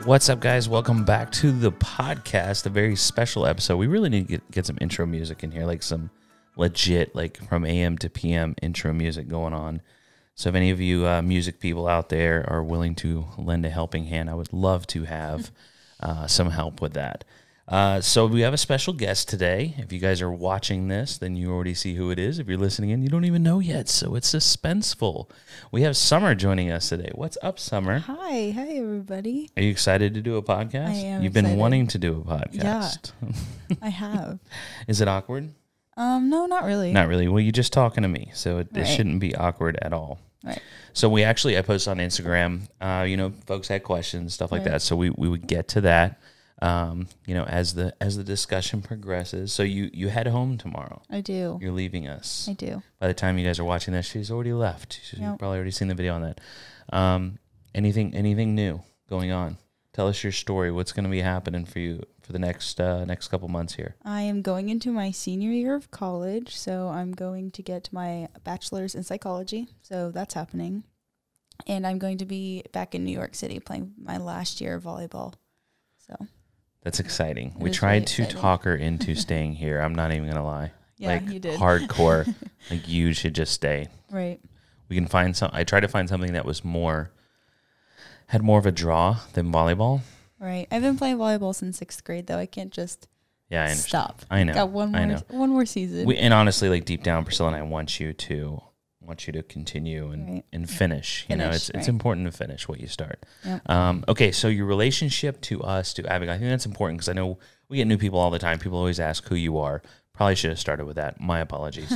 What's up, guys? Welcome back to the podcast, a very special episode. We really need to get some intro music in here, like some legit, like from AM to PM intro music going on. So if any of you music people out there are willing to lend a helping hand, I would love to have some help with that. So we have a special guest today. If you guys are watching this, then you already see who it is. If you're listening in, you don't even know yet, so it's suspenseful. We have Summer joining us today. What's up, Summer? Hi everybody. Are you excited to do a podcast? I am. You've excited. been wanting to do a podcast. Yeah, I have. Is it awkward? No, not really. Not really. Well, you're just talking to me, so it Right. shouldn't be awkward at all. Right. So I posted on Instagram. Folks had questions, stuff like Right. that. So we would get to that. As the discussion progresses. So you head home tomorrow. I do. You're leaving us. I do. By the time you guys are watching this, she's already left. You've Yep. probably already seen the video on that. Anything new going on? Tell us your story. What's going to be happening for you for the next couple months here? I am going into my senior year of college, so I'm going to get my bachelor's in psychology. So that's happening. And I'm going to be back in New York City playing my last year of volleyball. So That's exciting. It We is tried really to exciting. talk her into staying here. I'm not even going to lie. yeah, like you did. hardcore. Like you should just stay. Right. We can find some. I tried to find something that was had more of a draw than volleyball. Right. I've been playing volleyball since 6th grade, though. I can't just Yeah, I understand. stop. I know. Got one more season. And honestly, like deep down, Priscilla and I want you to continue and, Right. and finish. You know, Finish, it's right. important to finish what you start. Yep. Okay, so your relationship to Abigail, I think that's important because I know we get new people all the time. People always ask who you are. Probably should have started with that. My apologies.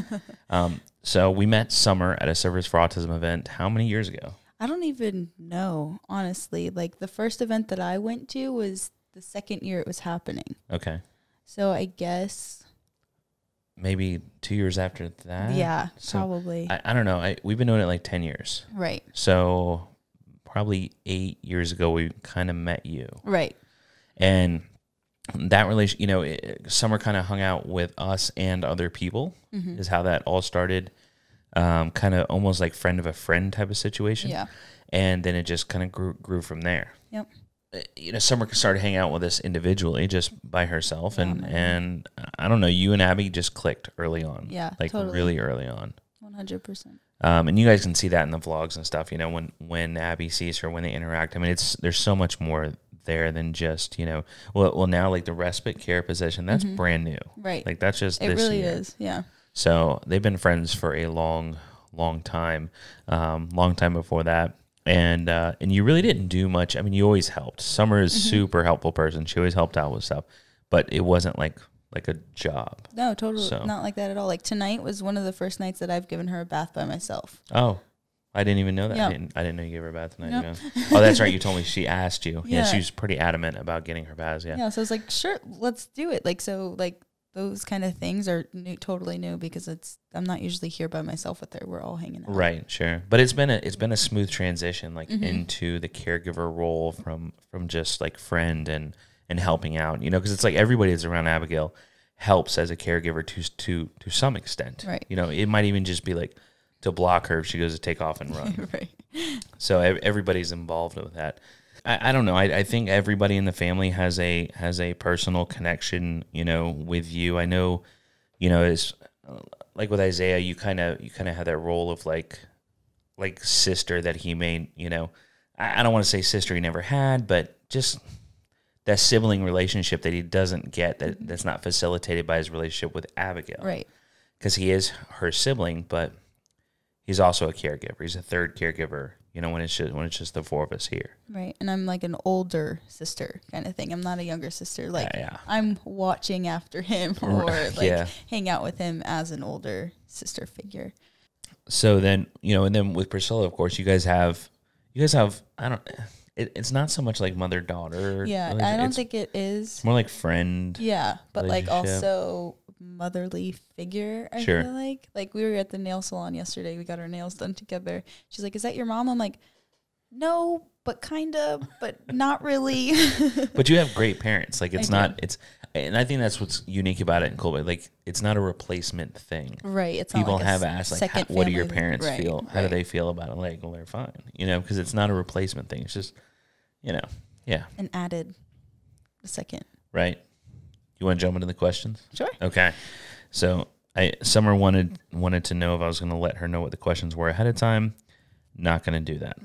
So we met Summer at a Service for Autism event. How many years ago? I don't even know, honestly. Like, the first event that I went to was the second year it was happening. Okay. So I guess, Maybe 2 years after that? yeah, So probably. I don't know. We've been doing it like 10 years. Right, So probably 8 years ago, we kind of met you. right. And that relation, Summer kind of hung out with us and other people Mm-hmm. is how that all started. Kind of almost like friend of a friend type of situation. Yeah. And then it just kind of grew from there. Yep. Summer started hanging out with us individually just by herself. Yeah, And I don't know, you and Abby just clicked early on. Yeah, Like totally. really early on. 100%. And you guys can see that in the vlogs and stuff, when Abby sees her, when they interact. I mean, there's so much more there than just, well, now like the respite care position, that's brand new. Right. Like that's just It this really year. is, yeah. So they've been friends for a long time, long time before that. And you really didn't do much. I mean, you always helped. Summer is a super helpful person. She always helped out with stuff, but it wasn't like a job. No, totally So- not like that at all. Like, tonight was one of the first nights that I've given her a bath by myself. Oh, I didn't even know that. Yeah. I didn't know you gave her a bath tonight. Yep. Yeah. Oh, that's right. You told me she asked you. Yeah, Yeah. she was pretty adamant about getting her baths. Yeah. Yeah, so I was like, sure, let's do it. Like, so, like, those kind of things are totally new because I'm not usually here by myself with her. We're all hanging out. Right, sure. But it's been a smooth transition, like into the caregiver role from just like friend and helping out. Because it's like everybody that's around Abigail helps as a caregiver to some extent. Right. It might even just be like to block her if she goes to take off and run. Right. So everybody's involved with that. I don't know. I think everybody in the family has a personal connection, with you. I know, it's like with Isaiah, you kind of have that role of like sister that he made. I don't want to say sister he never had, but just that sibling relationship that he doesn't get, that's not facilitated by his relationship with Abigail. Right. Because he is her sibling, but he's also a caregiver. He's a third caregiver. When it's just the four of us here. Right. And I'm like an older sister kind of thing. I'm not a younger sister. Like, Yeah. I'm watching after him or like Yeah. hang out with him as an older sister figure. So then, and then with Priscilla, of course, you guys have, it's not so much like mother-daughter. Yeah. I don't think it is. It's more like friend. Yeah. But like relationship. also motherly figure, I Sure. feel like. Like, we were at the nail salon yesterday. We got our nails done together. She's like, is that your mom? I'm like, no, but kind of, but not really. But you have great parents. Like, it's I not, and I think that's what's unique about it in Colby. Like, it's not a replacement thing. Right. It's People not like have a asked, like, second what do your family. parents Right, feel? How do right. they feel about it? Like, well, they're fine, because it's not a replacement thing. It's just, Yeah. And added a second. Right. You want to jump into the questions? Sure. Okay. So Summer wanted to know if I was going to let her know what the questions were ahead of time. Not going to do that.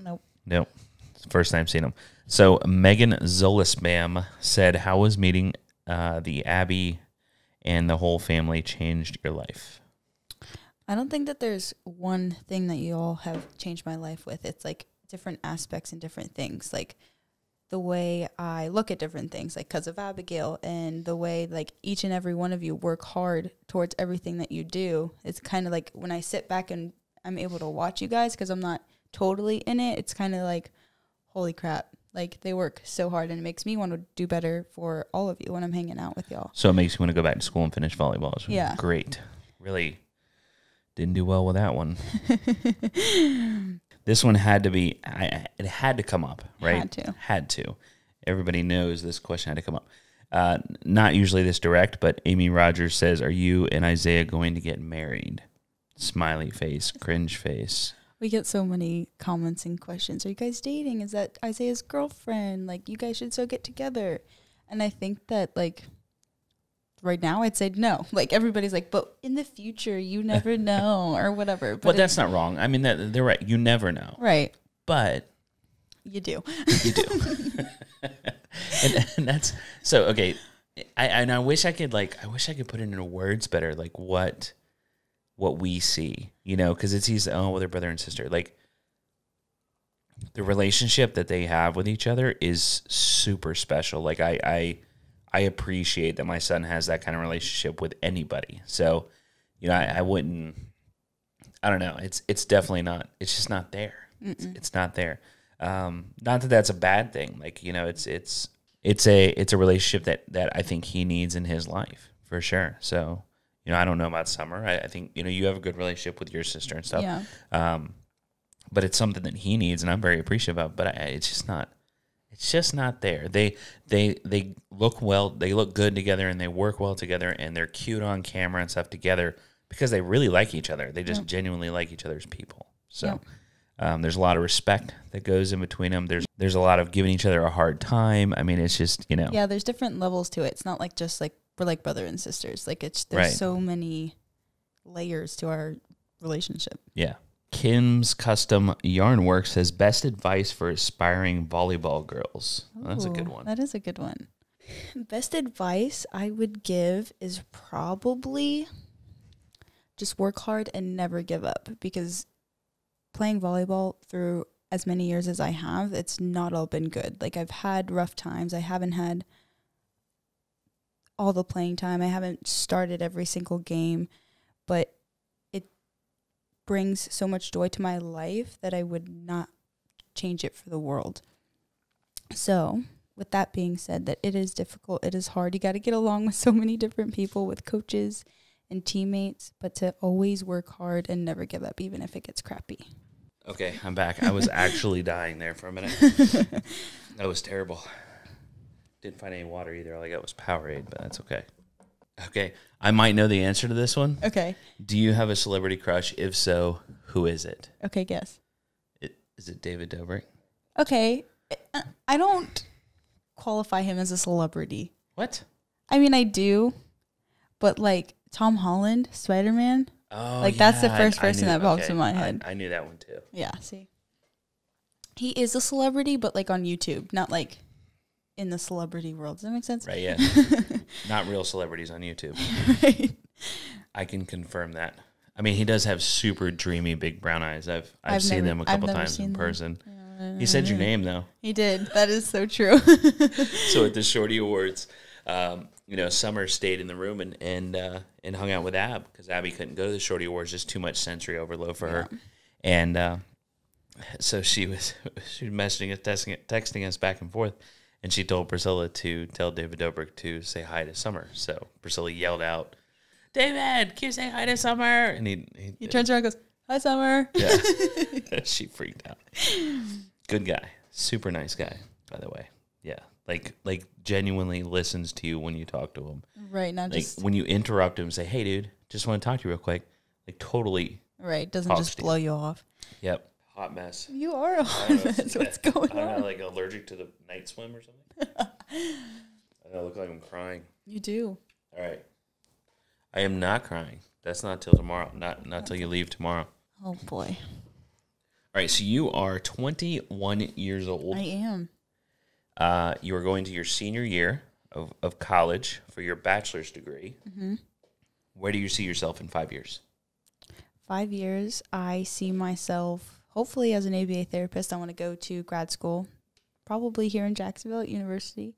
Nope. It's the first time seeing them. So Megan Zolisbam said, how was meeting the Abby and the whole family changed your life? I don't think that there's one thing that you all have changed my life with. It's like different aspects and different things. Like the way I look at different things, like because of Abigail, and the way like each and every one of you work hard towards everything that you do. It's kind of like when I sit back and I'm able to watch you guys, because I'm not totally in it, it's kind of like, holy crap. Like, they work so hard, and it makes me want to do better for all of you when I'm hanging out with y'all. So it makes you want to go back to school and finish volleyball. Yeah. Great. Really didn't do well with that one. This one had to be, it had to come up, right? Had to. Everybody knows this question had to come up. Not usually this direct, but Amy Rogers says, are you and Isaiah going to get married? Smiley face, cringe face. We get so many comments and questions. Are you guys dating? Is that Isaiah's girlfriend? Like, you guys should still get together. And I think that, like, right now I'd say no. Like, everybody's like, but in the future, you never know, or whatever. But well, that's not wrong. I mean, they're right. You never know. Right. But you do. You do. and that's so okay. I wish I could put it into words better, like what we see, you know, because it's easy. Oh, well, they're brother and sister. Like, the relationship that they have with each other is super special. Like, I appreciate that my son has that kind of relationship with anybody. So, you know, I wouldn't. I don't know. It's definitely not. It's just not there. It's not there. Not that that's a bad thing. Like, you know, it's a relationship that I think he needs in his life for sure. So, you know, I don't know about Summer. I think, you know, you have a good relationship with your sister and stuff. Yeah. But it's something that he needs, and I'm very appreciative of. But it's just not there. They look well. They look good together, and they work well together, and they're cute on camera and stuff together because they really like each other. They just genuinely like each other's people. So. There's a lot of respect that goes in between them. There's a lot of giving each other a hard time. I mean, it's just, you know. Yeah, there's different levels to it. It's not like just like we're like brother and sisters. Like there's so many layers to our relationship. Yeah. Kim's Custom Yarn Works says best advice for aspiring volleyball girls. Well, that's a good one. That is a good one. Best advice I would give is probably just work hard and never give up, because playing volleyball through as many years as I have, it's not all been good. Like, I've had rough times. I haven't had all the playing time. I haven't started every single game, but it brings so much joy to my life that I would not change it for the world. So, with that being said, that it is difficult, it is hard. You got to get along with so many different people, with coaches and teammates, but to always work hard and never give up, even if it gets crappy. Okay, I'm back. I was actually dying there for a minute. That was terrible. Didn't find any water either. All I got was Powerade, but that's okay. Okay, I might know the answer to this one. Okay. Do you have a celebrity crush? If so, who is it? Okay, guess. Is it David Dobrik? Okay. I don't qualify him as a celebrity. What? I mean, I do, but like Tom Holland, Spider-Man. Oh, like, that's the first person that pops in my head. I knew that one too. Yeah, see. He is a celebrity, but like on YouTube, not like in the celebrity world. Does that make sense? Right, yeah. Not real celebrities on YouTube. Right. I can confirm that. I mean, he does have super dreamy big brown eyes. I've seen them a couple times in person. He said your name, though. He did. That is so true. So at the Shorty Awards, you know, Summer stayed in the room and hung out with Ab, because Abby couldn't go to the Shorty Awards, just too much sensory overload for her. And so she was messaging us, texting us back and forth, and she told Priscilla to tell David Dobrik to say hi to Summer. So Priscilla yelled out, "David, can you say hi to Summer?" And he turns around and goes, "Hi, Summer." Yeah. She freaked out. Good guy. Super nice guy, by the way. Yeah. Like genuinely listens to you when you talk to him. Right. Not like just when you interrupt him and say, "Hey, dude, just want to talk to you real quick." Like, totally. Right. Doesn't just blow you off. Yep. hot mess. You are a hot mess. What's going on? I'm like allergic to the night swim or something. I look like I'm crying. You do. All right. I am not crying. That's not till tomorrow. Not till you leave tomorrow. Oh, boy. All right, so you are 21 years old. I am. You are going to your senior year of college for your bachelor's degree. Mm-hmm. Where do you see yourself in 5 years? 5 years, I see myself hopefully as an ABA therapist. I want to go to grad school, probably here in Jacksonville at University,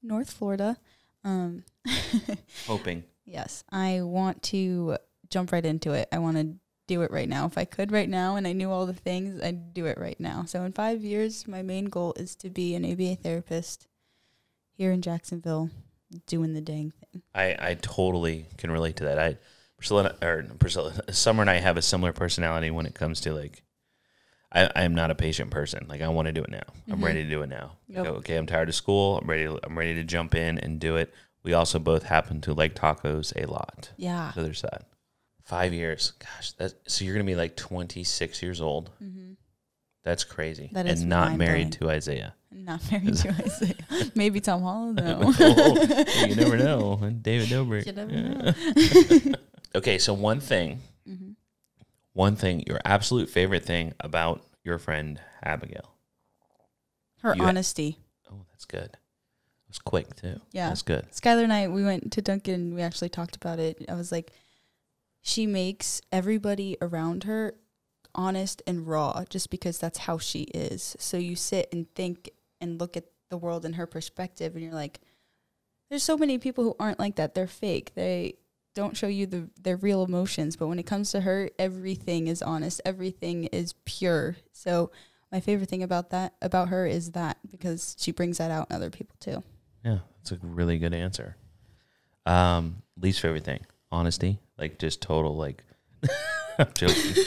North Florida. Hoping. Yes, I want to jump right into it. I want to do it right now. If I could right now and I knew all the things, I'd do it right now. So in 5 years, my main goal is to be an ABA therapist here in Jacksonville doing the dang thing. I totally can relate to that. Priscilla, Summer and I have a similar personality when it comes to like, I am not a patient person. Like I want to do it now. I'm ready to do it now. Yep. Like, okay, I'm tired of school. I'm ready to jump in and do it. We also both happen to like tacos a lot. Yeah. So there's that. 5 years. Gosh, so you're going to be like 26 years old. Mm-hmm. That's crazy. That is and not married to Isaiah. Not married to Isaiah. Maybe Tom Holland, though. You never know. And David Dobrik. You never know. Okay, so one thing, your absolute favorite thing about your friend Abigail. Her honesty. Oh, that's good. It was quick, too. Yeah. That's good. Skylar and I, we went to Dunkin' and we actually talked about it. I was like, she makes everybody around her honest and raw just because that's how she is. So you sit and think and look at the world in her perspective and you're like, there's so many people who aren't like that. They're fake. They don't show you their real emotions. But when it comes to her, everything is honest. Everything is pure. So my favorite thing about her is that because she brings that out in other people too. Yeah, that's a really good answer. Least favorite thing, honesty, like just total, like, I'm joking.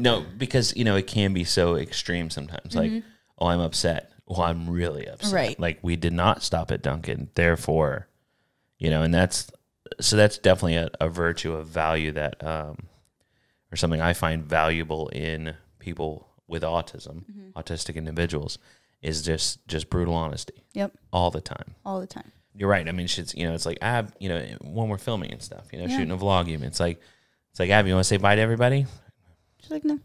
No, because, it can be so extreme sometimes. Like, oh, I'm upset. Well, I'm really upset. Right. Like, we did not stop at Dunkin'. Therefore, and that's definitely a virtue of value that, or something I find valuable in people with autism, autistic individuals, is just brutal honesty. Yep. All the time. All the time. You're right. I mean, it's like when we're filming and stuff, shooting a vlog, even it's like Ab, you want to say bye to everybody? She's like, no.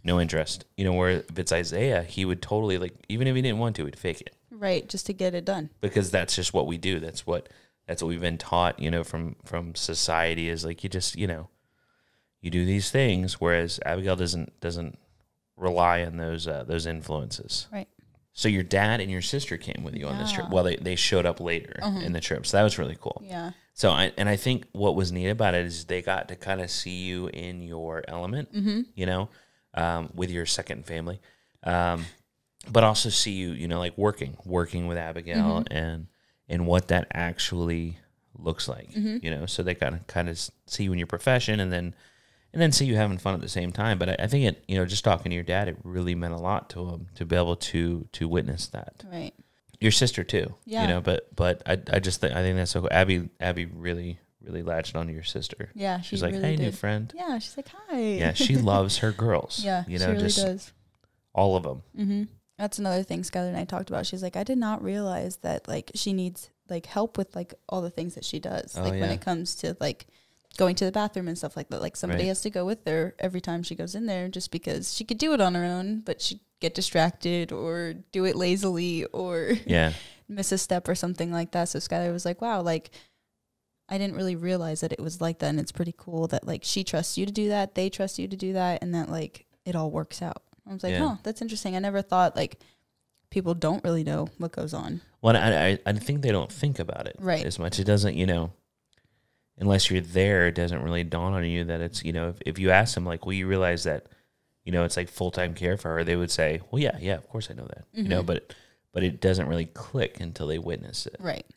No interest. Where if it's Isaiah, he would totally, like, even if he didn't want to, he'd fake it. Right, just to get it done. Because that's just what we do. That's what we've been taught, from society, is like you just, you do these things, whereas Abigail doesn't rely on those influences. Right. So your dad and your sister came with you on this trip. Well, they showed up later in the trip, so that was really cool. Yeah. So I think what was neat about it is they got to kind of see you in your element, with your second family, but also see you, like working with Abigail and what that actually looks like, So they got to kind of see you in your profession and then see you having fun at the same time. But I think it, just talking to your dad, it really meant a lot to him to be able to witness that. Right. Your sister too. Yeah. But I just think that's so cool. Abby really latched onto your sister. Yeah. She's like, hey, new friend. Yeah. She's like, hi. Yeah. She loves her girls. Yeah. She really does. All of them. Mm-hmm. That's another thing Skylar and I talked about. She's like, I did not realize that like she needs like help with like all the things that she does. When it comes to like going to the bathroom and stuff like that. Like somebody has to go with her every time she goes in there just because she could do it on her own, but she'd get distracted or do it lazily or miss a step or something like that. So Skylar was like, wow, like I didn't really realize that it was like that. And it's pretty cool that like she trusts you to do that. They trust you to do that. And that like it all works out. I was like, oh, that's interesting. I never thought like people don't really know what goes on. Well, I think they don't think about it as much. It doesn't, unless you're there, it doesn't really dawn on you that it's, if you ask them like, well, you realize that, it's like full-time care for her, they would say, well, yeah, of course I know that, but it doesn't really click until they witness it. Right.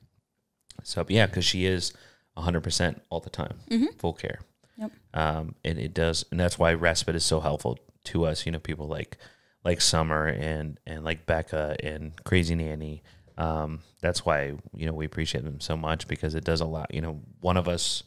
So, yeah, because she is 100% all the time, full care. Yep. And it does, and that's why respite is so helpful to us, people like Summer and like Becca and Crazy Nanny. That's why, we appreciate them so much because it does a lot. One of us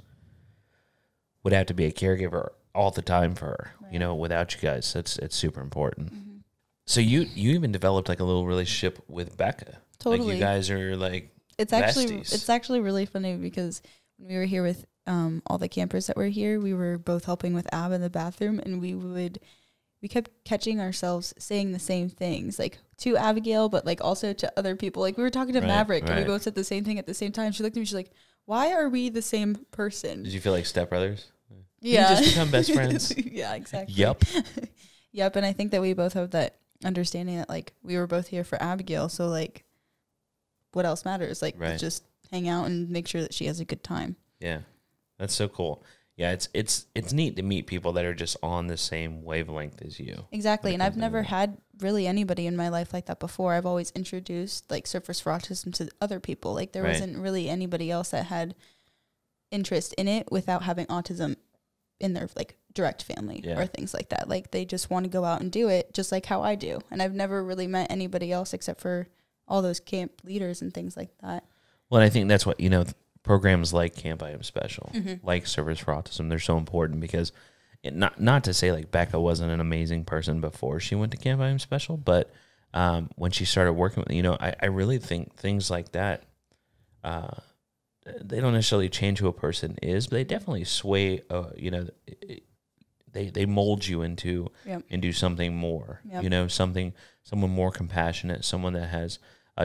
would have to be a caregiver all the time for her, Right. you know, without you guys. It's super important. Mm-hmm. So you even developed like a little relationship with Becca. Totally. Like you guys are like It's besties. actually really funny because when we were here with all the campers that were here, we were both helping with Ab in the bathroom, and we kept catching ourselves saying the same things, like to Abigail, but like also to other people. Like we were talking to Maverick, and we both said the same thing at the same time. She looked at me, she's like, "Why are we the same person?" Did you feel like stepbrothers? Yeah, Did you just become best friends? Yeah, exactly. Yep. Yep, and I think that we both have that understanding that like we were both here for Abigail, so like what else matters? Like just hang out and make sure that she has a good time. Yeah. That's so cool. Yeah, it's neat to meet people that are just on the same wavelength as you. Exactly, and I've never had really anybody in my life like that before. I've always introduced like Surfers for Autism to other people. Like there wasn't really anybody else that had interest in it without having autism in their like direct family or things like that. Like they just want to go out and do it just like how I do. And I've never really met anybody else except for all those camp leaders and things like that. Well, and I think that's what, you know, programs like Camp I Am Special, like Service for Autism, they're so important because not to say like Becca wasn't an amazing person before she went to Camp I Am Special, but when she started working with, you know, I really think things like that, they don't necessarily change who a person is, but they definitely sway, you know, they mold you into something more, you know, someone more compassionate, someone that has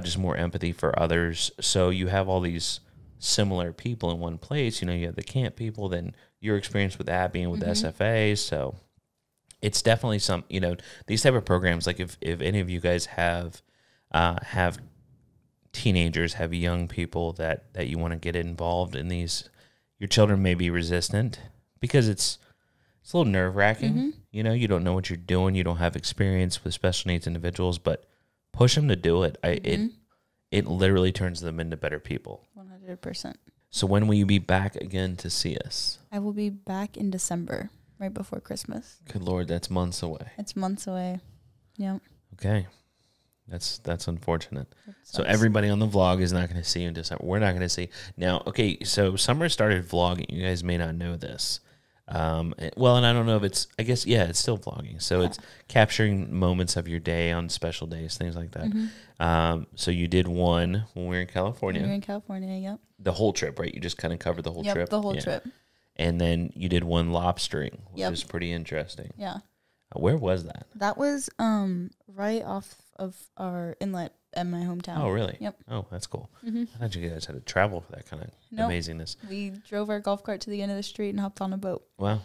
just more empathy for others. So you have all these similar people in one place. You know, you have the camp people, then your experience with Abby and with SFA. So it's definitely some, you know, these type of programs, like if any of you guys have teenagers, have young people that you want to get involved in these, your children may be resistant because it's a little nerve-wracking. You know, you don't know what you're doing. You don't have experience with special needs individuals, but push them to do it. It literally turns them into better people. 100%. So when will you be back again to see us? I will be back in December, right before Christmas. Good Lord, that's months away. It's months away. Yep. Okay. That's unfortunate. So everybody on the vlog is not going to see you in December. We're not going to see. Now, okay, so Summer started vlogging. You guys may not know this. Well, and I don't know if it's, I guess, yeah, it's still vlogging. So it's capturing moments of your day on special days, things like that. So you did one when we were in California. We were in California, yep. The whole trip, right? You just kind of covered the whole trip? Yep, the whole trip. And then you did one lobstering, which is pretty interesting. Yeah. Where was that? That was right off of our inlet in my hometown. Oh, really? Yep. Oh, that's cool. I thought you guys had to travel for that kind of amazingness. We drove our golf cart to the end of the street and hopped on a boat. Wow.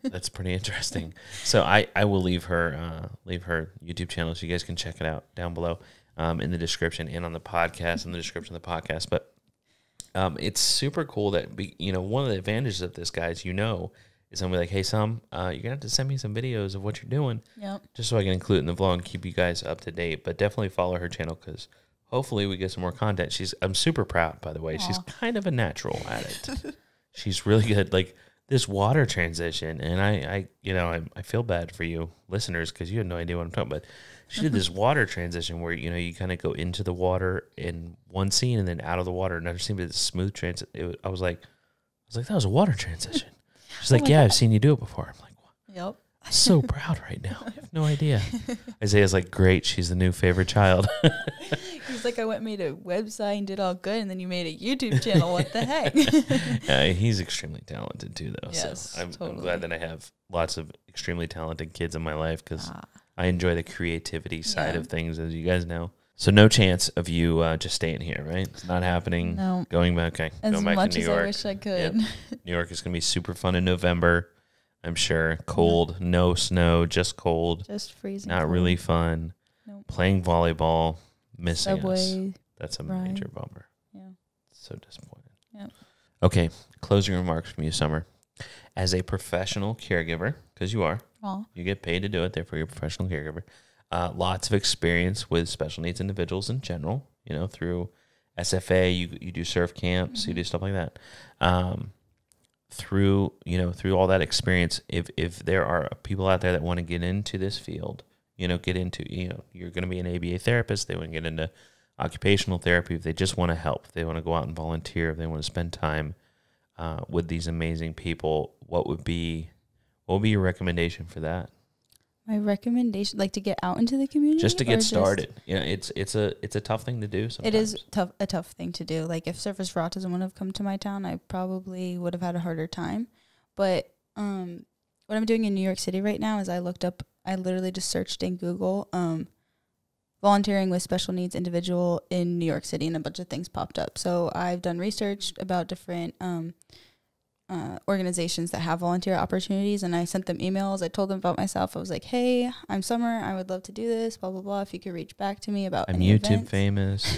That's pretty interesting. So I will leave her YouTube channel so you guys can check it out down below in the description and on the podcast, in the description of the podcast. But it's super cool that, you know, one of the advantages of this, guys, you know, is I'm like, hey, you're going to have to send me some videos of what you're doing. Yep. Just so I can include it in the vlog and keep you guys up to date. But definitely follow her channel because hopefully we get some more content. I'm super proud, by the way. Aww. She's kind of a natural at it. She's really good. Like this water transition. And I feel bad for you listeners because you have no idea what I'm talking about. She did this water transition where, you know, you kind of go into the water in one scene and then out of the water. Another scene, but it's a smooth transit. I was like, that was a water transition. She's like, yeah, I've seen you do it before. I'm like, wow. Yep. I'm so proud right now. I have no idea. Isaiah's like, great. She's the new favorite child. He's like, I went and made a website and did all good, and then you made a YouTube channel. What the heck? He's extremely talented too, though. Yes, so I'm glad that I have lots of extremely talented kids in my life because I enjoy the creativity side of things, as you guys know. So no chance of you just staying here, right? It's not happening. No. Going back. Okay. As going back much to New as York. I wish I could. Yep. New York is going to be super fun in November, I'm sure. Cold, no snow, just cold. Just freezing. Not cold. Really fun. Nope. Playing volleyball, missing Subway, us. That's a ride. major bummer. Yeah. So disappointed. Yep. Okay, closing remarks from you, Summer. As a professional caregiver, because you are, you get paid to do it, therefore you're a professional caregiver. Lots of experience with special needs individuals in general, you know, through SFA, you do surf camps, you do stuff like that. Through all that experience, if there are people out there that want to get into this field, you're going to be an ABA therapist, they want to get into occupational therapy, if they just want to help, if they want to go out and volunteer, if they want to spend time with these amazing people, what would be What would be your recommendation for that? My recommendation, like to get out into the community, just to get started. Yeah, it's a tough thing to do sometimes. It is a tough thing to do. Like if Surfers for Autism would have come to my town, I probably would have had a harder time. But what I'm doing in New York City right now is I literally just searched in Google volunteering with special needs individual in New York City, and a bunch of things popped up. So I've done research about different organizations that have volunteer opportunities, and I sent them emails. I told them about myself. I was like, hey, I'm Summer. I would love to do this, blah, blah, blah. If you could reach back to me about I'm any YouTube events. famous.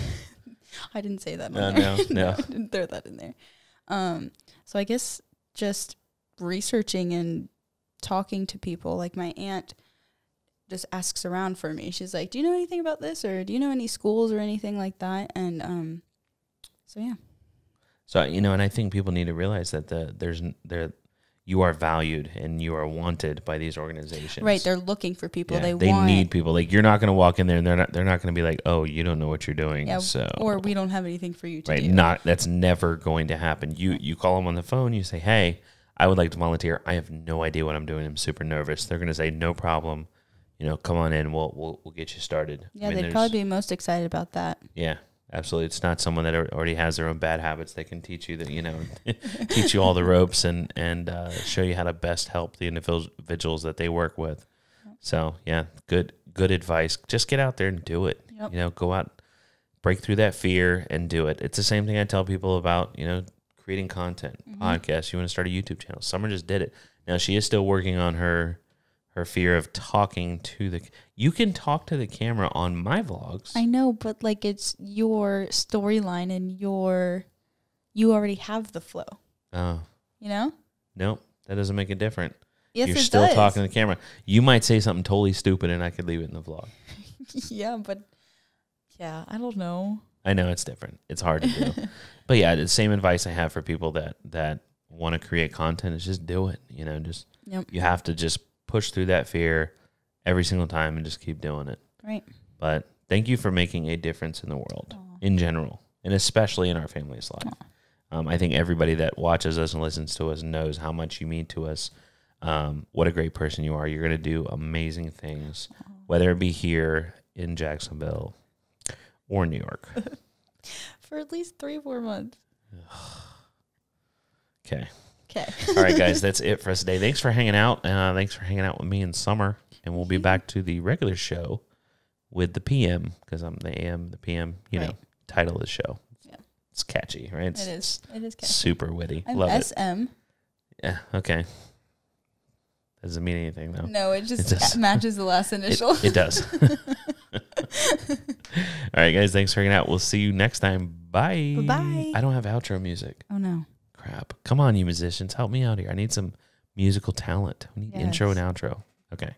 I didn't say that. No, no, I didn't throw that in there. So I guess just researching and talking to people. Like my aunt just asks around for me. She's like, do you know anything about this? Or do you know any schools or anything like that? And so, yeah. So, and I think people need to realize that you are valued and you are wanted by these organizations. Right, they're looking for people. Yeah, they need people. Like you're not going to walk in there and they're not going to be like, "Oh, you don't know what you're doing." Yeah, so or we don't have anything for you to right, do. That's never going to happen. You call them on the phone, you say, "Hey, I would like to volunteer. I have no idea what I'm doing. I'm super nervous." They're going to say, "No problem. Come on in. We'll get you started." Yeah, they'd probably be most excited about that. Yeah. Absolutely. It's not someone that already has their own bad habits. They can teach you that, teach you all the ropes and show you how to best help the individuals that they work with. So, yeah, good advice. Just get out there and do it. Yep. Go out, break through that fear and do it. It's the same thing I tell people about, creating content, podcasts. You want to start a YouTube channel. Summer just did it. Now, she is still working on her fear of talking to you can talk to the camera on my vlogs. I know, but like it's your storyline and you already have the flow. Oh. Nope, that doesn't make it different. Yes, You're it still does. talking to the camera. You might say something totally stupid and I could leave it in the vlog. Yeah, but I don't know. I know it's different. It's hard to do. But yeah, the same advice I have for people that want to create content is just do it. You have to just push through that fear every single time and just keep doing it. Right. But thank you for making a difference in the world in general, and especially in our family's life. I think everybody that watches us and listens to us knows how much you mean to us. What a great person you are. You're going to do amazing things, whether it be here in Jacksonville or New York. For at least 3-4 months. Okay. All right, guys, that's it for us today. Thanks for hanging out. Thanks for hanging out with me in Summer. And we'll be back to the regular show with the PM, because I'm the AM, the PM, title of the show. Yeah. It's catchy, right? It is catchy. Super witty. I'm Love SM. it. Yeah, okay. Doesn't mean anything, though. No, it just matches the last initial. It does. All right, guys, thanks for hanging out. We'll see you next time. Bye. Bye-bye. I don't have outro music. Oh, no. Crap. Come on, you musicians. Help me out here. I need some musical talent. We need intro and outro. Okay.